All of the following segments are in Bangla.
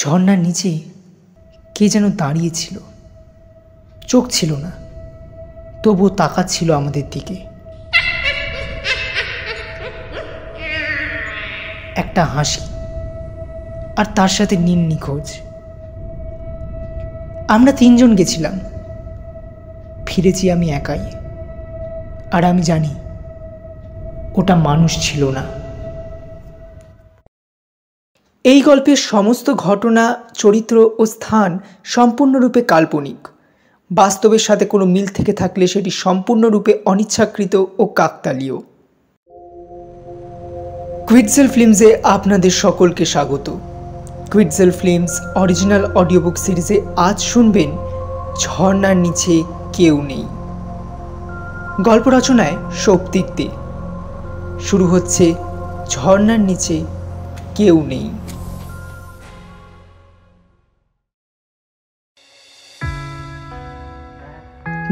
ঝর্ণার নিচে কে যেন দাঁড়িয়েছিল, চোখ ছিল না, তবুও তাকাচ্ছিল আমাদের দিকে। একটা হাসি, আর তার সাথে নীল নিখোঁজ। আমরা তিনজন গেছিলাম, ফিরেছি আমি একাই। আর আমি জানি ওটা মানুষ ছিল না। এই গল্পের সমস্ত ঘটনা, চরিত্র ও স্থান সম্পূর্ণরূপে কাল্পনিক। বাস্তবের সাথে কোনো মিল থেকে থাকলে সেটি সম্পূর্ণরূপে অনিচ্ছাকৃত ও কাকতালীয়। কুইটজেল ফিল্মসে আপনাদের সকলকে স্বাগত। কুইটজেল ফিল্মস অরিজিনাল অডিও বুক সিরিজে আজ শুনবেন ঝর্ণার নিচে কেউ নেই। গল্প রচনায় শৌক্তিক দে। শুরু হচ্ছে ঝর্ণার নিচে কেউ নেই।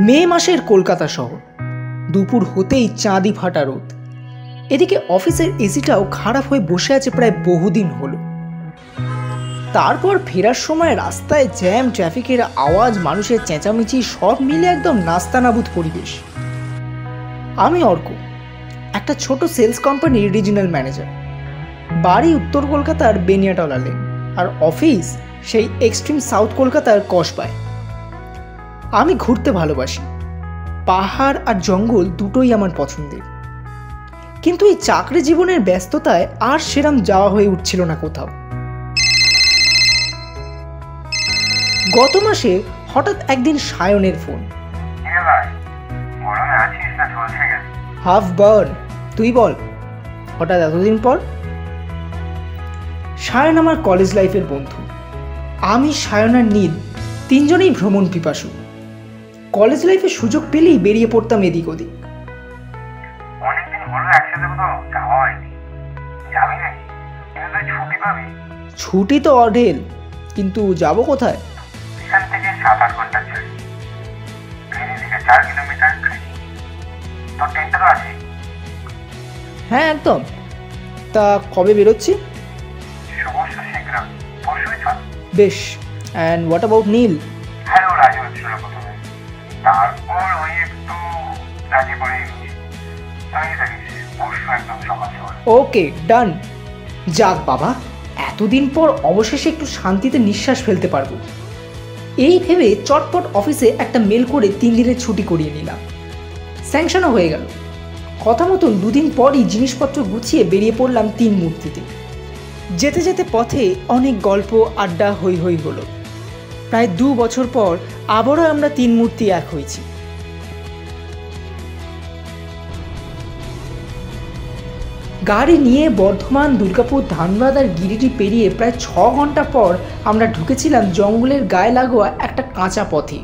মে মাসের কলকাতা শহর, দুপুর হতেই চাঁদি ফাটা রোদ। এদিকে অফিসের এসিটাও খারাপ হয়ে বসে আছে প্রায় বহুদিন হলো। তারপর ফেরার সময় রাস্তায় জ্যাম, ট্রাফিকের আওয়াজ, মানুষের চেঁচামেচি সব মিলে একদম নাস্তানাবুদ পরিবেশ। আমি অর্ক, একটা ছোট সেলস কোম্পানির রিজিনাল ম্যানেজার। বাড়ি উত্তর কলকাতার বেনিয়াটলা লেন, আর অফিস সেই এক্সট্রিম সাউথ কলকাতার কসবায়। আমি ঘুরতে ভালোবাসি, পাহাড় আর জঙ্গল দুটোই আমার পছন্দের। কিন্তু এই চাকরি জীবনের ব্যস্ততায় আর সেরম যাওয়া হয়ে উঠছিল না কোথাও। গত মাসে হঠাৎ একদিন সায়নের ফোন। হাফ বার্ন, তুই বল, হঠাৎ এতদিন পর। সায়ন আমার কলেজ লাইফের বন্ধু। আমি, সায়ন আর নীল তিনজনেই ভ্রমণ পিপাসু। কলেজ লাইফে সুযোগ পেলেই বেরিয়ে পড়তাম এদিক ওদিক। ছুটি তো অঢেল, কিন্তু যাব কোথায়? হ্যাঁ একদম। তা কবে বেরোচ্ছি? বেশ। অ্যান্ড হোয়াট অ্যাবাউট নীল? ওকে, ডান। যাক বাবা, এতদিন পর অবশেষে একটু শান্তিতে নিঃশ্বাস ফেলতে পারবো। এই ভেবে চটপট অফিসে একটা মেল করে 3 দিনের ছুটি করিয়ে নিলাম। স্যাংশনও হয়ে গেল। কথা মতন 2 দিন পরই জিনিসপত্র গুছিয়ে বেরিয়ে পড়লাম 3 মূর্তিতে। যেতে যেতে পথে অনেক গল্প, আড্ডা, হই হই হলো। প্রায় 2 বছর পর আবারও আমরা 3 মূর্তি এক হয়েছি। গাড়ি নিয়ে বর্ধমান, দুর্গাপুর, ধানবাদ আর গিরিডি পেরিয়ে প্রায় 6 ঘন্টা পর আমরা ঢুকেছিলাম জঙ্গলের গায়ে লাগোয়া একটা কাঁচা পথে।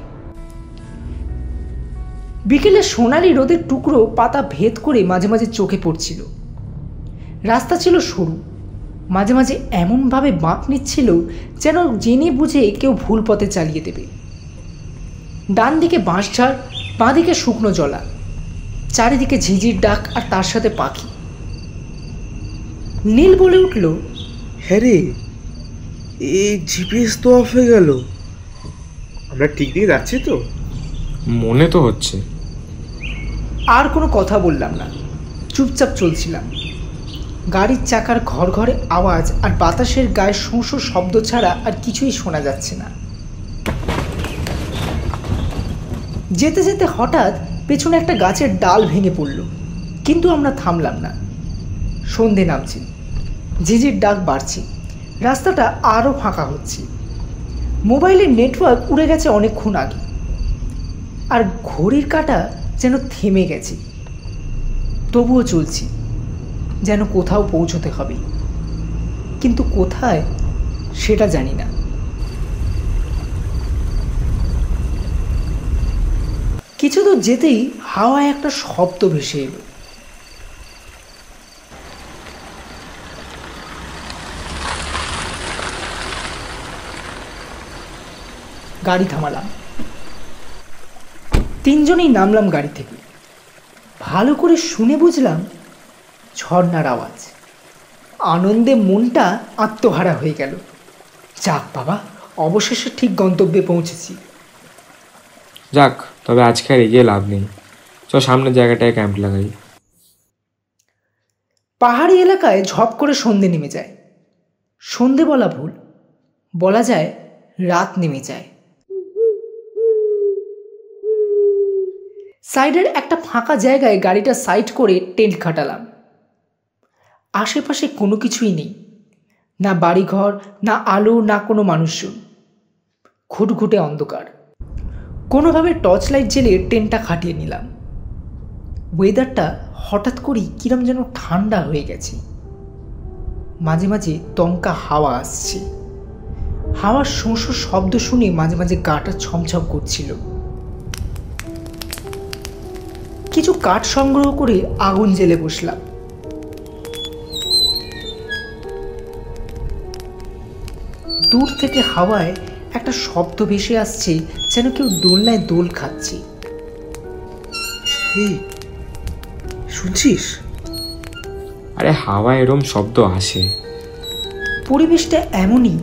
বিকেলে সোনালি রোদের টুকরো পাতা ভেদ করে মাঝে মাঝে চোখে পড়ছিল। রাস্তা ছিল সরু, মাঝে মাঝে এমনভাবে বাঁক নিচ্ছিল যেন জেনে বুঝে কেউ ভুল পথে চালিয়ে দেবে। ডান দিকে বাঁশঝাড়, বাঁ দিকে শুকনো জলা, চারিদিকে ঝিঝির ডাক আর তার সাথে পাখি। নীল বলে উঠল, হ্যাঁ রে, এই জিপিএস তো অফ হয়ে গেল। আমরা ঠিক দিকে যাচ্ছি তো? মনে তো হচ্ছে। আর কোনো কথা বললাম না, চুপচাপ চলছিলাম। গাড়ির চাকার ঘর ঘরে আওয়াজ আর বাতাসের গায়ে শোঁ শোঁ শব্দ ছাড়া আর কিছুই শোনা যাচ্ছে না। যেতে যেতে হঠাৎ পেছনে একটা গাছের ডাল ভেঙে পড়ল, কিন্তু আমরা থামলাম না। সন্ধে নামছে, ঝিঝির ডাক বাড়ছে, রাস্তাটা আরও ফাঁকা হচ্ছে। মোবাইলের নেটওয়ার্ক উড়ে গেছে অনেকক্ষণ আগে, আর ঘড়ির কাঁটা যেন থেমে গেছে। তবুও চলছি, যেন কোথাও পৌঁছতে হবে, কিন্তু কোথায় সেটা জানি না। কিছু দূর যেতেই হাওয়ায় একটা শব্দ ভেসে এলো। গাড়ি থামালাম, তিনজনেই নামলাম গাড়ি থেকে। ভালো করে শুনে বুঝলাম ঝর্ণার আওয়াজ। আনন্দে মনটা আত্মহারা হয়ে গেল। যাক বাবা, অবশেষে ঠিক গন্তব্যে পৌঁছেছি। যাক, তবে আজকে আর এগিয়ে লাভ নেই। সামনের জায়গাটায় ক্যাম্প লাগাই। পাহাড়ি এলাকায় ঝপ করে সন্ধে নেমে যায়। সন্ধে বলা ভুল, বলা যায় রাত নেমে যায়। সাইডের একটা ফাঁকা জায়গায় গাড়িটা সাইড করে টেন্ট খাটালাম। আশেপাশে কোনো কিছুই নেই, না বাড়িঘর, না আলো, না কোনো মানুষজন। ঘুটঘুটে অন্ধকার। কোনোভাবে টর্চ লাইট জ্বেলে টেন্টটা খাটিয়ে নিলাম। ওয়েদারটা হঠাৎ করেই কিরম যেন ঠান্ডা হয়ে গেছে। মাঝে মাঝে দমকা হাওয়া আসছে। হাওয়ার শোঁ শোঁ শব্দ শুনে মাঝে মাঝে গাটা ছমছম করছিল। কিছু কাঠ সংগ্রহ করে আগুন জ্বেলে বসলাম। দূর থেকে হাওয়ায় একটা শব্দ ভেসে আসছে, যেন কেউ দোলনায় দোল খাচ্ছে। শুনছিস? আরে হাওয়ায় এরম শব্দ আসে। পরিবেশটা এমনই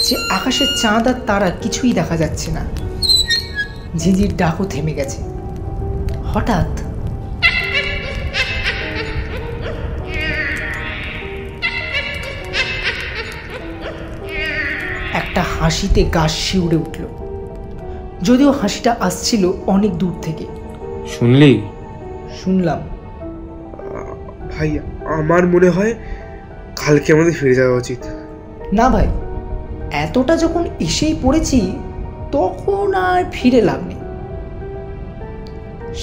যে আকাশের চাঁদ আর তারা কিছুই দেখা যাচ্ছে না। ঝিঁঝির ডাকও থেমে গেছে। হঠাৎ একটা হাসিতে গা শিউরে উঠল, যদিও হাসিটা আসছিল অনেক দূর থেকে। শুনলি? শুনলাম। ভাই, আমার মনে হয় কালকে আমাদের ফিরে যাওয়া উচিত। না ভাই, এতটা যখন এসেই পড়েছি তখন আর ফিরে লাভ নেই।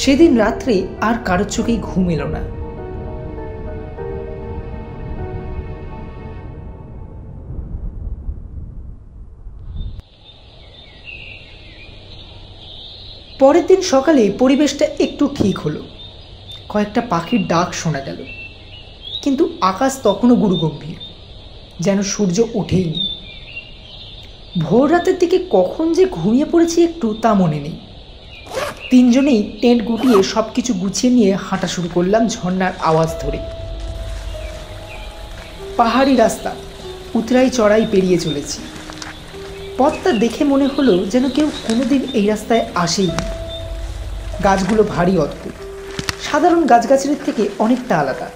সেদিন রাত্রে আর কারোর চোখেই ঘুম এলো না। পরের দিন সকালে পরিবেশটা একটু ঠিক হলো। কয়েকটা পাখির ডাক শোনা গেল, কিন্তু আকাশ তখনও গুরুগম্ভীর, যেন সূর্য ওঠেইনি। ভোর রাতের দিকে কখন যে ঘুমিয়ে পড়েছি একটু তা মনে নেই। তিনজনেই টেন্ট গুটিয়ে সব কিছু গুছিয়ে নিয়ে হাঁটা শুরু করলাম ঝর্ণার আওয়াজ ধরে। পাহাড়ি রাস্তা উতরাই চড়াই পেরিয়ে চলেছি। পথটা দেখে মনে হলো যেন কেউ কোনোদিন এই রাস্তায় আসেইনি। গাছগুলো ভারী অদ্ভুত, সাধারণ গাছগাছালির থেকে অনেকটা আলাদা।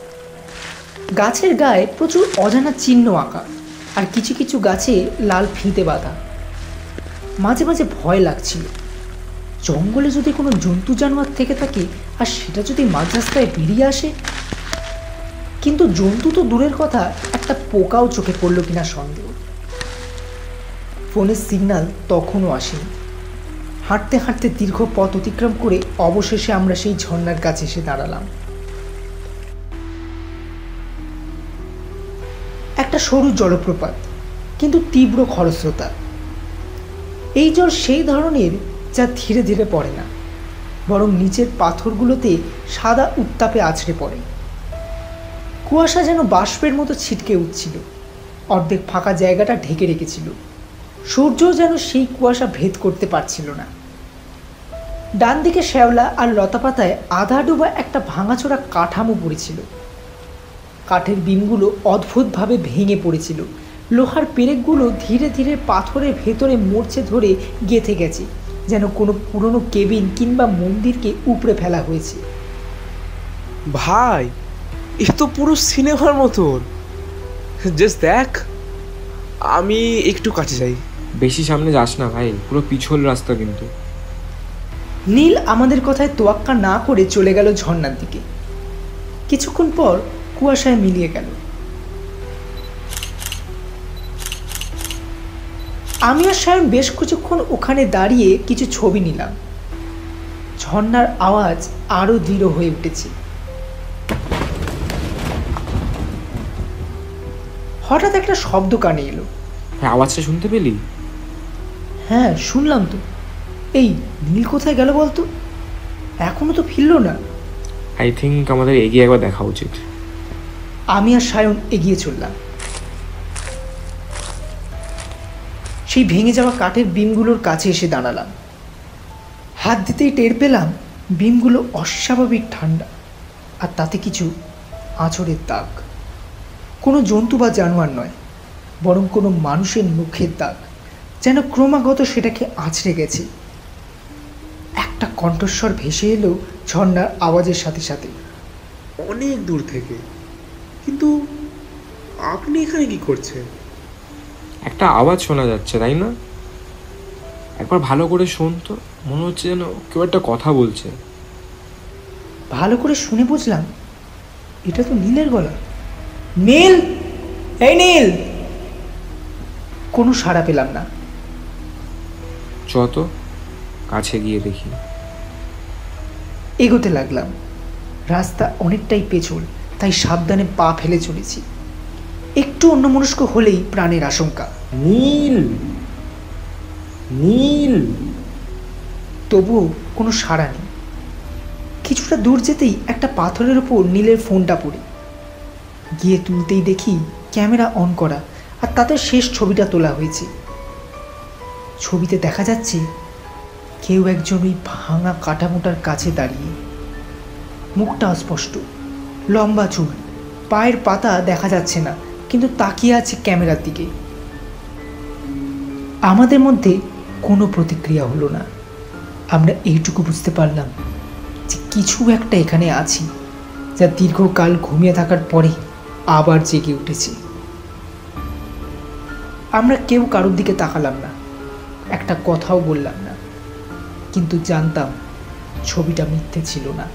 গাছের গায়ে প্রচুর অজানা চিহ্ন আঁকা, আর কিছু কিছু গাছে লাল ফিতে বাঁধা। মাঝে মাঝে ভয় লাগছিল, জঙ্গলে যদি কোনো জন্তু জানোয়ার থেকে থাকে আর সেটা যদি মাঝ রাস্তায় বেরিয়ে আসে। কিন্তু জন্তু তো দূরের কথা, একটা পোকাও চোখে পড়ল কিনা সন্দেহ। ফোনের সিগন্যাল তখনও আসেনি। হাঁটতে হাঁটতে দীর্ঘ পথ অতিক্রম করে অবশেষে আমরা সেই ঝর্ণার কাছে এসে দাঁড়ালাম। একটা সরু জলপ্রপাত, কিন্তু তীব্র খরস্রোতা। এই জল সেই ধরনের যা ধীরে ধীরে পড়ে না, বরং নিচের পাথরগুলোতে সাদা উত্তাপে আছড়ে পড়ে। কুয়াশা যেন বাষ্পের মতো ছিটকে উঠছিল, অর্ধেক ফাঁকা জায়গাটা ঢেকে রেখেছিল। সূর্য যেন সেই কুয়াশা ভেদ করতে পারছিল না। ডান দিকে শ্যাওলা আর লতাপাতায় আধা ডোবা একটা ভাঙাচোরা কাঠামো পড়েছিল। কাঠের বিমগুলো অদ্ভুতভাবে ভেঙে পড়েছিল। লোহার পেরেকগুলো ধীরে ধীরে পাথরের ভেতরে মরচে ধরে গেঁথে গেছে, যেন কোনো পুরনো কেবিন কিংবা মন্দিরকে উপড়ে ফেলা হয়েছে। ভাই, এ তো পুরো সিনেমার মতন। জাস্ট দেখ, আমি একটু কাছে যাই। বেশি সামনে যাস না ভাই, পুরো পিছল রাস্তা কিন্তু। নীল আমাদের কথায় তোয়াক্কা না করে চলে গেল ঝর্ণার দিকে। কিছুক্ষণ পর কুয়াশায় মিলিয়ে গেল। আমি আর সায়ন বেশ কিছুক্ষণ ওখানে দাঁড়িয়ে কিছু ছবি নিলাম। ঝর্ণার আওয়াজ আরো দৃঢ় হয়ে উঠেছে। হঠাৎ একটা শব্দ কানে এলো। আওয়াজটা শুনতে পেলি? হ্যাঁ, শুনলাম তো। এই নীল কোথায় গেল বলতো? এখনো তো ফিরল না। আই থিঙ্ক আমাদের এগিয়ে একবার দেখা উচিত। আমি আর সায়ন এগিয়ে চললাম। সেই ভেঙে যাওয়া কাঠের বিমগুলোর কাছে এসে দাঁড়ালাম। হাত দিতেই টের পেলাম বিমগুলো অস্বাভাবিক ঠান্ডা, আর তাতে কিছু আঁচড়ের দাগ। কোনো জন্তু বা জানোয়ার নয়, বরং কোনো মানুষের মুখের দাগ। যেন ক্রমাগত সেটাকে আঁচড়ে গেছে। একটা কণ্ঠস্বর ভেসে এলো ঝর্ণার আওয়াজের সাথে সাথে। অনেক দূর থেকে। কিন্তু আপনি এখানে কি করছেন? একটা আওয়াজ শোনা যাচ্ছে, তাই না? একবার ভালো করে শোন তো, মনে হচ্ছে যেন কেউ একটা কথা বলছে। ভালো করে শুনে বুঝলাম এটা তো নীলের গলা। নীল, এই নীল! কোনো সাড়া পেলাম না। যত কাছে গিয়ে দেখি। এগোতে লাগলাম। রাস্তা অনেকটাই পেছল, তাই সাবধানে পা ফেলে চলেছি। একটু অন্যমনস্ক হলেই প্রাণের আশঙ্কা। নীল, নীল! তবুও কোনো সাড়া নেই। কিছুটা দূর যেতেই একটা পাথরের ওপর নীলের ফোনটা পড়ে। গিয়ে তুলতেই দেখি ক্যামেরা অন করা, আর তাতে শেষ ছবিটা তোলা হয়েছে। ছবিতে দেখা যাচ্ছে কেউ একজন ওই ভাঙা কাঠামোটার কাছে দাঁড়িয়ে। মুখটা অস্পষ্ট, লম্বা চুল, পায়ের পাতা দেখা যাচ্ছে না, কিন্তু তাকিয়ে আছে ক্যামেরার দিকে। আমাদের মধ্যে কোনো প্রতিক্রিয়া হলো না। আমরা এইটুকু বুঝতে পারলাম যে কিছু একটা এখানে আছে, যা দীর্ঘকাল ঘুমিয়ে থাকার পরে আবার জেগে উঠেছে। আমরা কেউ কারোর দিকে তাকালাম না, একটা কথাও বললাম না, কিন্তু জানতাম ছবিটা মিথ্যে ছিল না।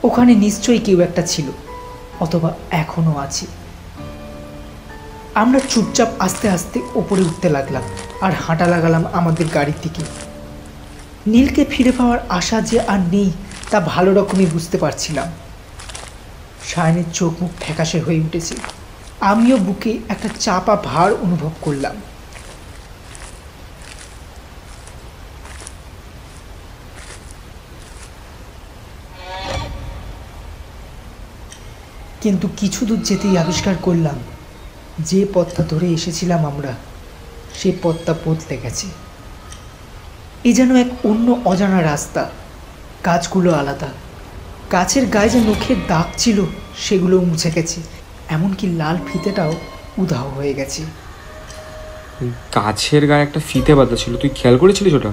ওখানে নিশ্চয়ই কেউ একটা ছিল, অথবা এখনো আছে। আমরা চুপচাপ আস্তে আস্তে ওপরে উঠতে লাগলাম আর হাঁটা লাগালাম আমাদের গাড়ির দিকে। নীলকে ফিরে পাওয়ার আশা যে আর নেই তা ভালো রকমই বুঝতে পারছিলাম। সায়নের চোখ মুখ ফ্যাকাশে হয়ে উঠেছে। আমিও বুকে একটা চাপা ভার অনুভব করলাম। কিন্তু কিছু দূর যেতেই আবিষ্কার করলাম যে পথটা ধরে এসেছিলাম আমরা, সে পথটা বদলে গেছে। এ যেন এক অন্য অজানা রাস্তা। গাছগুলো আলাদা, গাছের গায়ে যে নখের দাগ ছিল সেগুলো মুছে গেছে, এমনকি লাল ফিতেটাও উধাও হয়ে গেছে। গাছের গায়ে একটা ফিতে বাঁধা ছিল, তুই খেয়াল করেছিলিস ওটা?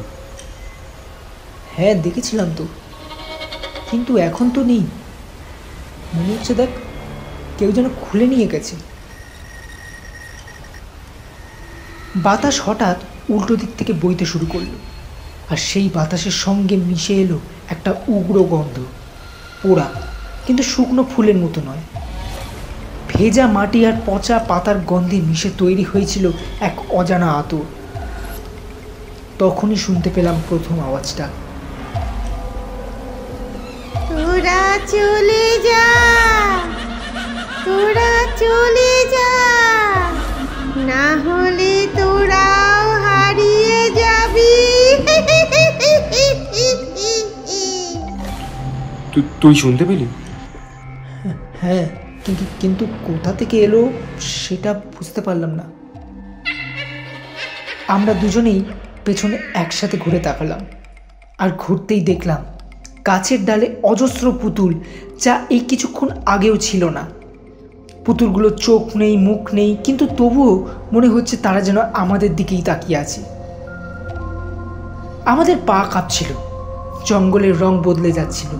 হ্যাঁ, দেখেছিলাম তো, কিন্তু এখন তো নেই। মনে হচ্ছে দেখ, কেউ যেন খুলে নিয়ে গেছে। বাতাস হঠাৎ উল্টো দিক থেকে বইতে শুরু করলো, আর সেই বাতাসের সঙ্গে মিশে এলো একটা উগ্র গন্ধ। পোড়া, কিন্তু শুকনো ফুলের মতো নয়। ভেজা মাটি আর পচা পাতার গন্ধে মিশে তৈরি হয়েছিল এক অজানা আতর। তখনই শুনতে পেলাম প্রথম আওয়াজটা। তোরা চলে যা, তোরা চলে যা, না হলে তোরাও হারিয়ে যাবি। তুই শুনতে পেলি? হ্যাঁ, কিন্তু কোথা থেকে এলো সেটা বুঝতে পারলাম না। আমরা দুজনেই পেছনে একসাথে ঘুরে তাকালাম, আর ঘুরতেই দেখলাম গাছের ডালে অজস্র পুতুল, যা এই কিছুক্ষণ আগেও ছিল না। পুতুলগুলো চোখ নেই, মুখ নেই, কিন্তু তবুও মনে হচ্ছে তারা যেন আমাদের দিকেই তাকিয়ে আছে। আমাদের পা কাঁপছিল, জঙ্গলের রং বদলে যাচ্ছিল,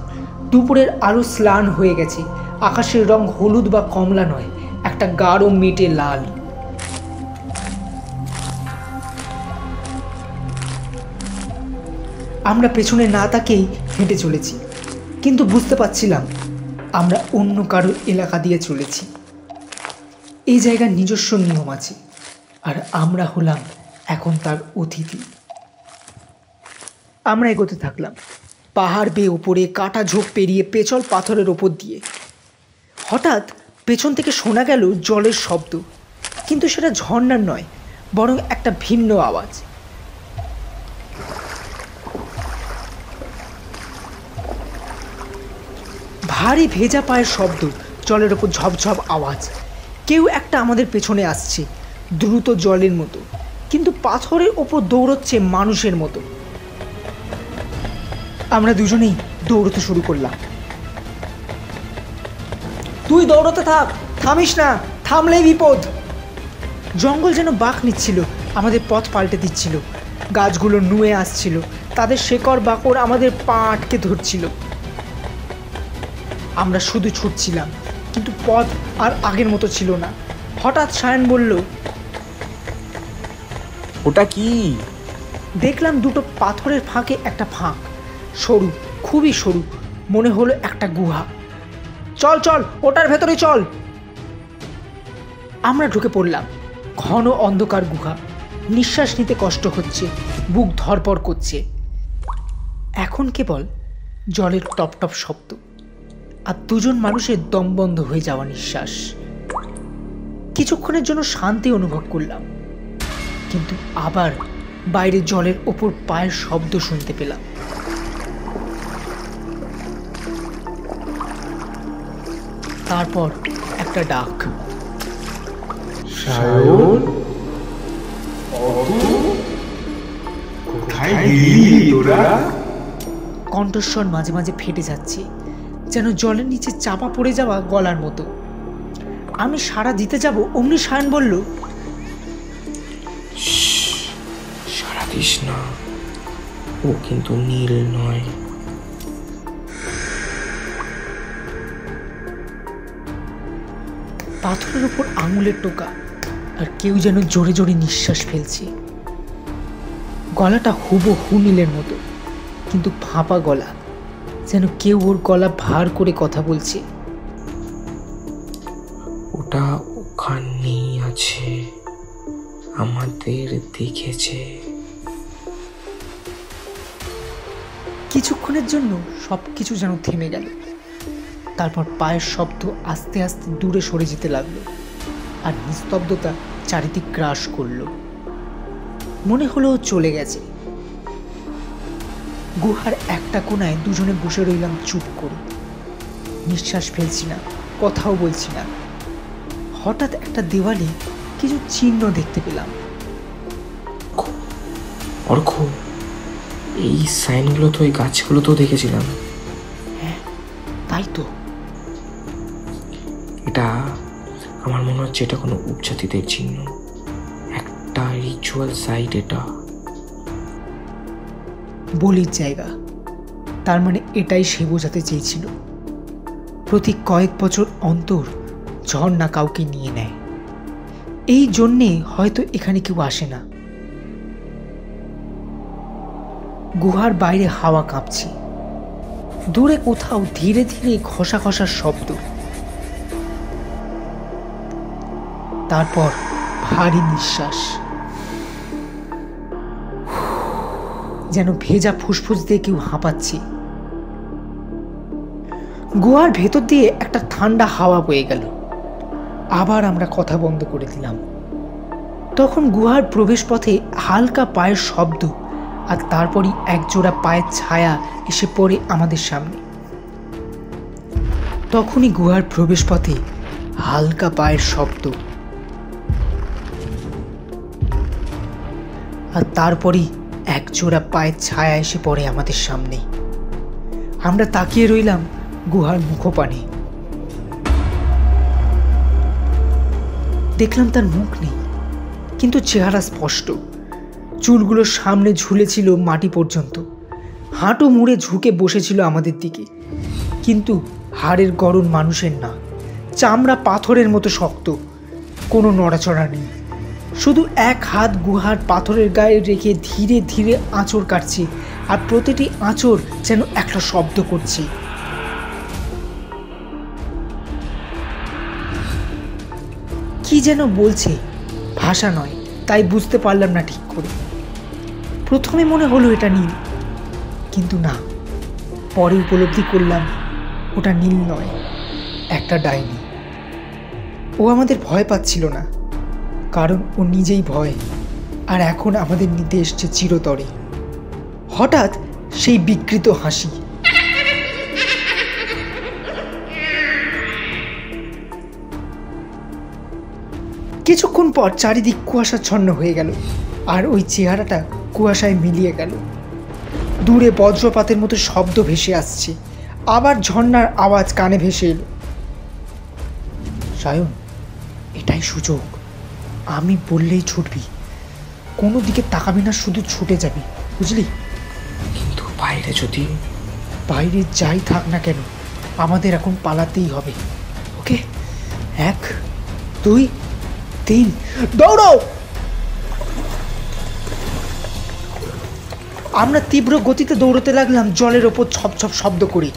দুপুরের আলো স্নান হয়ে গেছে, আকাশের রং হলুদ বা কমলা নয়, একটা গাঢ় মেটে লাল। আমরা পেছনে না তাকিয়েই হেঁটে চলেছি, কিন্তু বুঝতে পারছিলাম আমরা অন্য কারো এলাকা দিয়ে চলেছি। এই জায়গার নিজস্ব নিয়ম আছে, আর আমরা হলাম এখন তার অতিথি। আমরা এগোতে থাকলাম, পাহাড় বেয়ে ওপরে, কাটা ঝোপ পেরিয়ে, পেছল পাথরের ওপর দিয়ে। হঠাৎ পেছন থেকে শোনা গেল জলের শব্দ, কিন্তু সেটা ঝর্ণার নয়, বরং একটা ভিন্ন আওয়াজ। ভারী ভেজা পায়ের শব্দ, জলের ওপর ঝপঝপ আওয়াজ। কেউ একটা আমাদের পেছনে আসছে, দ্রুত জলের মতো, কিন্তু পাথরের ওপর দৌড়চ্ছে মানুষের মতো। আমরা দুজনেই দৌড়তে শুরু করলাম। তুই দৌড়তে থাক, থামিস না, থামলেই বিপদ। জঙ্গল যেন বাঁক নিচ্ছিল, আমাদের পথ পাল্টে দিচ্ছিল। গাছগুলো নুয়ে আসছিল, তাদের শেকড় বাকড় আমাদের পা আটকে ধরছিল। আমরা শুধু ছুটছিলাম, কিন্তু পথ আর আগের মতো ছিল না। হঠাৎ সায়ন বলল, ওটা কি? দেখলাম দুটো পাথরের ফাঁকে একটা ফাঁক, সরু, খুবই সরু, মনে হলো একটা গুহা। চল চল, ওটার ভেতরে চল। আমরা ঢুকে পড়লাম। ঘন অন্ধকার গুহা, নিঃশ্বাস নিতে কষ্ট হচ্ছে, বুক ধরপড় করছে। এখন কেবল জলের টপ টপ শব্দ আর দুজন মানুষের দম বন্ধ হয়ে যাওয়া নিঃশ্বাস। কিছুক্ষণের জন্য শান্তি অনুভব করলাম, কিন্তু আবার বাইরে জলের ওপর পায়ের শব্দ শুনতে পেলাম। তারপর একটা ডাক, সায়ন, কোথায় গেলি তোরা? কণ্ঠস্বর মাঝে মাঝে ফেটে যাচ্ছে, যেন জলের নিচে চাপা পড়ে যাওয়া গলার মতো। আমি সাড়া দিতে যাব, অমনি সায়ন বলল, সারা দিস না, ও কিন্তু নীল নয়। পাথরের উপর আঙুলের টোকা, আর কেউ যেন জোরে জোরে নিঃশ্বাস ফেলছে। গলাটা হুবহু নীলের মতো, কিন্তু ফাঁপা গলা, যেন কেউ ওর গলা ভার করে কথা বলছে। ওটা ওখানেই আছে, আমাদের দেখেছে। কিছুক্ষণের জন্য সবকিছু যেন থেমে গেল। তারপর পায়ের শব্দ আস্তে আস্তে দূরে সরে যেতে লাগলো, আর নিস্তব্ধতা চারিদিক গ্রাস করলো। মনে হলো ও চলে গেছে। গুহার একটা কোনায় দুজনে বসে রইলাম চুপ করে, নিঃশ্বাস ফেলছি না, কথাও বলছি না। হঠাৎ একটা দেওয়ালে কিছু চিহ্ন দেখতে পেলাম। অর্ক, এই সাইনগুলো তো ওই গাছগুলো তো দেখেছিলাম। হ্যাঁ, তাই তো। এটা আমার মনে হচ্ছে এটা কোনো উপজাতিদের চিহ্ন, একটা রিচুয়াল সাইট। এটা বলির জায়গা, তার মানে এটাই সে বোঝাতে চেয়েছিল। প্রতি কয়েক বছর অন্তর ঝর্ণা কাউকে নিয়ে নেয়, এই জন্যে হয়তো এখানে কেউ আসে না। গুহার বাইরে হাওয়া কাঁপছে, দূরে কোথাও ধীরে ধীরে ঘষা ঘষার শব্দ। তারপর ভারী নিঃশ্বাস, যেন ভেজা ফুসফুস দিয়ে কেউ হাঁপাচ্ছে। গুহার ভেতর দিয়ে একটা ঠান্ডা হাওয়া বয়ে গেল। আবার আমরা কথা বন্ধ করে দিলাম। তখন গুহার প্রবেশ পথে হালকা পায়ের শব্দ, আর তারপরই একজোড়া পায়ের ছায়া এসে পড়ে আমাদের সামনে। তখনই গুহার প্রবেশ পথে হালকা পায়ের শব্দ, আর তারপরই একজোড়া পায়ের ছায়া এসে পড়ে আমাদের সামনে। আমরা তাকিয়ে রইলাম গুহার মুখপানে। দেখলাম তার মুখ নেই, কিন্তু চেহারা স্পষ্ট। চুলগুলো সামনে ঝুলেছিল মাটি পর্যন্ত, হাঁটু মুড়ে ঝুঁকে বসেছিল আমাদের দিকে, কিন্তু হাড়ের গড়ন মানুষের না, চামড়া পাথরের মতো শক্ত, কোনো নড়াচড়া নেই। শুধু এক হাত গুহার পাথরের গায়ে রেখে ধীরে ধীরে আঁচড় কাটছে, আর প্রতিটি আঁচড় যেন একটা শব্দ করছে। কি যেন বলছে, ভাষা নয়, তাই বুঝতে পারলাম না ঠিক করে। প্রথমে মনে হলো এটা নীল, কিন্তু না, পরে উপলব্ধি করলাম ওটা নীল নয়, একটা ডাইনি। ও আমাদের ভয় পাচ্ছিল না, কারণ ও নিজেই ভয়, আর এখন আমাদের নিতে এসছে চিরতরে। হঠাৎ সেই বিকৃত হাসি, কিছুক্ষণ পর চারিদিক কুয়াশাচ্ছন্ন হয়ে গেল, আর ওই চেহারাটা কুয়াশায় মিলিয়ে গেল। দূরে বজ্রপাতের মতো শব্দ ভেসে আসছে, আবার ঝর্ণার আওয়াজ কানে ভেসে এলো। সায়ন, এটাই সুযোগ, আমি বললেই ছুটবি, কোনো দিকে তাকাবি না, শুধু ছুটে যাবি, বুঝলি? কিন্তু বাইরে যদি? বাইরে যাই থাক না কেন, আমাদের এখন পালাতেই হবে। ওকে, 1 2 3, দৌড়ো! আমরা তীব্র গতিতে দৌড়তে লাগলাম, জলের ওপর ছপ ছপ শব্দ করে।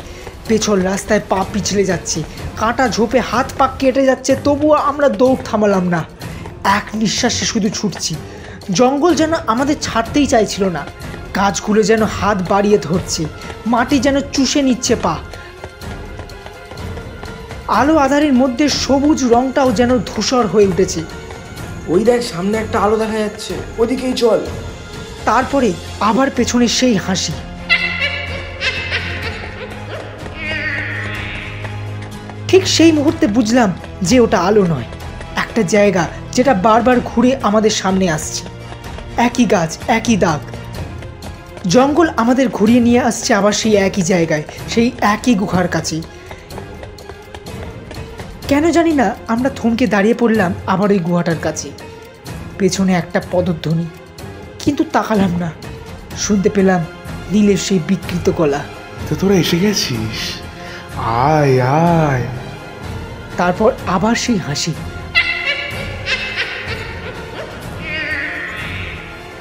পেছল রাস্তায় পা পিছলে যাচ্ছে, কাঁটা ঝোপে হাত পা কেটে যাচ্ছে, তবুও আমরা দৌড় থামালাম না। এক নিঃশ্বাসে শুধু ছুটছি। জঙ্গল যেন আমাদের ছাড়তেই চাইছিল না, গাছগুলো যেন হাত বাড়িয়ে ধরছে, মাটি যেন চুষে নিচ্ছে পা। আলো আধারের মধ্যে সবুজ রংটাও যেন ধূসর হয়ে উঠেছে। ওই দেখ, সামনে একটা আলো দেখা যাচ্ছে, ওদিকেই চল। তারপরে আবার পেছনে সেই হাসি। ঠিক সেই মুহূর্তে বুঝলাম যে ওটা আলো নয়, একটা জায়গা যেটা বারবার ঘুরে আমাদের সামনে আসছে। একই গাছ, একই দাগ, জঙ্গল আমাদের ঘুরিয়ে নিয়ে আসছে আবার সেই একই জায়গায়, সেই একই গুহার কাছে। কেন জানি না আমরা থমকে দাঁড়িয়ে পড়লাম আবার ওই গুহাটার কাছে। পেছনে একটা পদধ্বনি, কিন্তু তাকালাম না। শুনতে পেলাম নীলের সেই বিকৃত গলা, তো তোরা এসে গেছিস, আয় আয়। তারপর আবার সেই হাসি,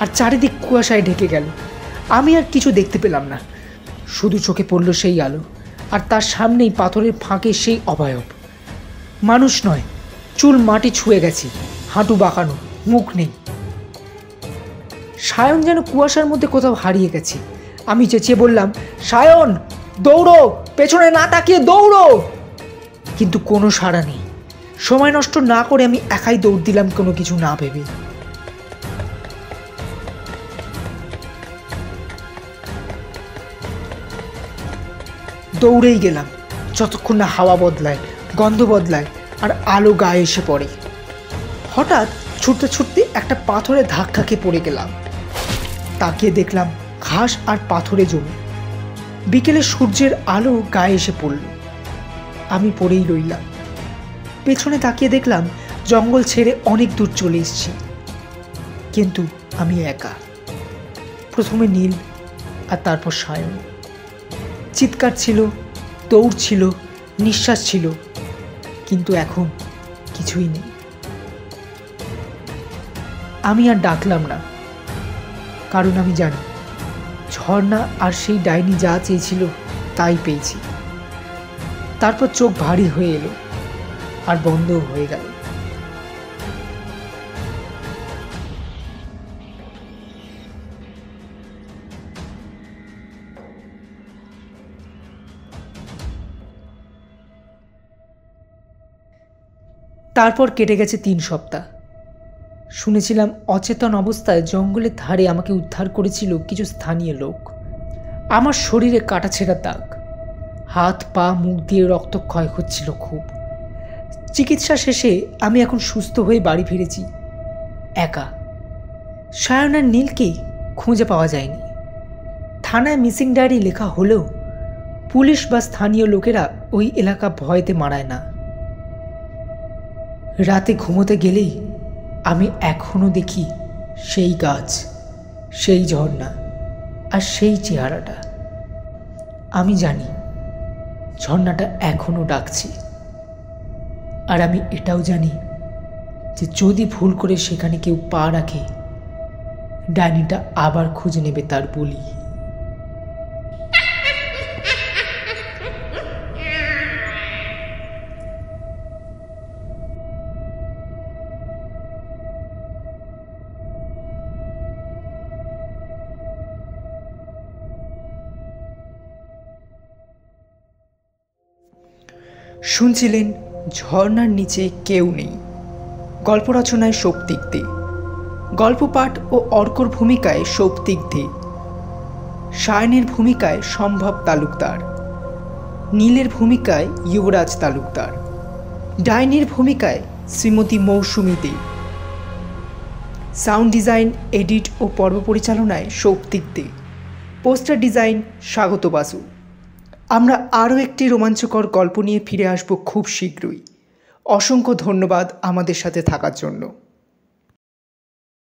আর চারিদিক কুয়াশায় ঢেকে গেল। আমি আর কিছু দেখতে পেলাম না, শুধু চোখে পড়ল সেই আলো, আর তার সামনেই পাথরের ফাঁকে সেই অবয়ব। মানুষ নয়, চুল মাটি ছুঁয়ে গেছে, হাঁটু বাঁকানো, মুখ নেই। সায়ন যেন কুয়াশার মধ্যে কোথাও হারিয়ে গেছে। আমি চেঁচিয়ে বললাম, সায়ন দৌড়ো, পেছনে না তাকিয়ে দৌড়ো। কিন্তু কোনো সাড়া নেই। সময় নষ্ট না করে আমি একাই দৌড় দিলাম, কোনো কিছু না ভেবে। দৌড়েই গেলাম, যতক্ষণ না হাওয়া বদলায়, গন্ধ বদলায়, আর আলো গায়ে এসে পড়ে। হঠাৎ ছুটতে ছুটতে একটা পাথরে ধাক্কা খেয়ে পড়ে গেলাম। তাকিয়ে দেখলাম ঘাস আর পাথরে জমে। বিকেলে সূর্যের আলো গায়ে এসে পড়ল। আমি পড়েই রইলাম। পেছনে তাকিয়ে দেখলাম জঙ্গল ছেড়ে অনেক দূর চলে এসেছি, কিন্তু আমি একা। প্রথমে নীল, আর তারপর সায়ন। চিৎকার ছিল, দৌড় ছিল, নিঃশ্বাস ছিল, কিন্তু এখন কিছুই নেই। আমি আর ডাকলাম না, কারণ আমি জানি ঝর্ণা আর সেই ডাইনি যা চেয়েছিল তাই পেয়েছি। তারপর চোখ ভারী হয়ে এলো, আর বন্ধ হয়ে গেল। তারপর কেটে গেছে 3 সপ্তাহ। শুনেছিলাম অচেতন অবস্থায় জঙ্গলের ধারে আমাকে উদ্ধার করেছিল কিছু স্থানীয় লোক। আমার শরীরে কাটাছেঁড়া দাগ, হাত পা মুখ দিয়ে রক্তক্ষয় হচ্ছিল খুব। চিকিৎসা শেষে আমি এখন সুস্থ হয়ে বাড়ি ফিরেছি, একা। সায়ন আর নীলকে খুঁজে পাওয়া যায়নি। থানায় মিসিং ডায়েরি লেখা হলেও পুলিশ বা স্থানীয় লোকেরা ওই এলাকা ভয়তে মারায় না। রাতে ঘুমোতে গেলেই আমি এখনো দেখি সেই গাছ, সেই ঝর্ণা, আর সেই চেহারাটা। আমি জানি ঝর্ণাটা এখনো ডাকছে, আর আমি এটাও জানি যে যদি ভুল করে সেখানে কেউ পা রাখে, ডাইনিটা আবার খুঁজে নেবে তার বলি। শুনছিলেন ঝর্ণার নিচে কেউ নেই। গল্প রচনায় সৌপ্তিক দে, গল্প পাঠ ও অর্কর ভূমিকায় সৌপ্তিক দে, সায়নের ভূমিকায় সম্ভব তালুকদার, নীলের ভূমিকায় যুবরাজ তালুকদার, ডাইনির ভূমিকায় শ্রীমতী মৌসুমী দে। সাউন্ড ডিজাইন, এডিট ও পর্ব পরিচালনায় সৌপ্তিক দে। পোস্টার ডিজাইন স্বাগত বাসু। আমরা আরও একটি রোমাঞ্চকর গল্প নিয়ে ফিরে আসব খুব শীঘ্রই। অসংখ্য ধন্যবাদ আমাদের সাথে থাকার জন্য।